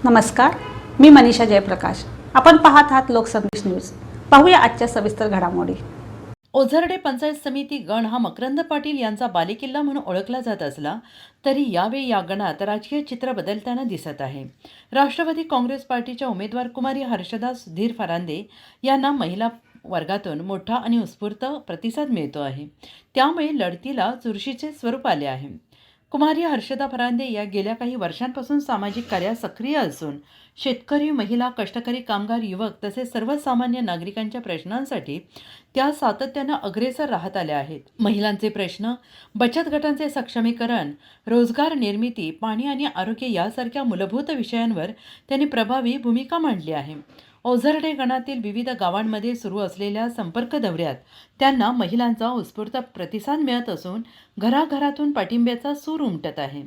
नमस्कार, मी मनीषा जयप्रकाश. आपण पाहत आहात लोकसंदेश न्यूज. पाहूया आजच्या सविस्तर घडामोडी. ओझरडे पंचायत समिती गण हा मकरंद पाटील यांचा बालेकिल्ला म्हणून ओळखला जात असला तरी यावेळी या गणात राजकीय चित्र बदलताना दिसत आहे. राष्ट्रवादी काँग्रेस पार्टीच्या उमेदवार कुमारी हर्षदा सुधीर फरांदे यांना महिला वर्गातून मोठा आणि उत्स्फूर्त प्रतिसाद मिळतो आहे. त्यामुळे लढतीला चुरशीचे स्वरूप आले आहे. कुमारी हर्षदा फरांदे या गेल्या काही वर्षांपासून सामाजिक कार्यात सक्रिय असून शेतकरी, महिला, कष्टकरी, कामगार, युवक तसेच सर्वसामान्य नागरिकांच्या प्रश्नांसाठी त्या सातत्यानं अग्रेसर राहत आल्या आहेत. महिलांचे प्रश्न, बचत गटांचे सक्षमीकरण, रोजगार निर्मिती, पाणी आणि आरोग्य यासारख्या मूलभूत विषयांवर त्यांनी प्रभावी भूमिका मांडली आहे. ओझरडे गणातील विविध गावांमध्ये सुरू असलेल्या संपर्क दौऱ्यात त्यांना महिलांचा उत्स्फूर्त प्रतिसाद मिळत असून घराघरातून पाठिंब्याचा सूर उमटत आहे.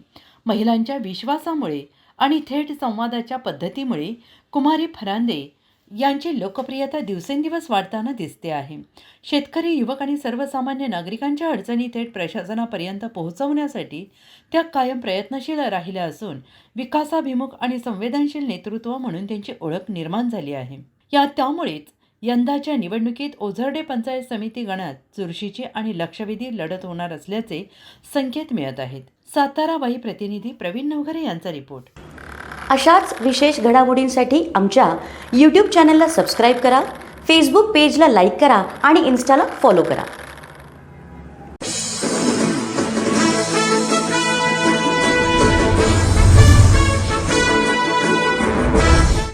महिलांच्या विश्वासामुळे आणि थेट संवादाच्या पद्धतीमुळे कुमारी फरांदे यांची लोकप्रियता दिवसेंदिवस वाढताना दिसते आहे. शेतकरी, युवक आणि सर्वसामान्य नागरिकांच्या अडचणी थेट प्रशासनापर्यंत पोहोचवण्यासाठी त्या कायम प्रयत्नशील राहिल्या असून विकासाभिमुख आणि संवेदनशील नेतृत्व म्हणून त्यांची ओळख निर्माण झाली आहे. त्यामुळेच यंदाच्या निवडणुकीत ओझरडे पंचायत समिती गणात चुरशीची आणि लक्षवेधी लढत होणार असल्याचे संकेत मिळत आहेत. सातारा वाई प्रतिनिधी प्रवीण नवघरे यांचा रिपोर्ट. अशाच विशेष घडामोडींसाठी आमच्या यूट्यूब चॅनलला सबस्क्राईब करा, फेसबुक पेजला लाईक करा आणि इन्स्टाला फॉलो करा.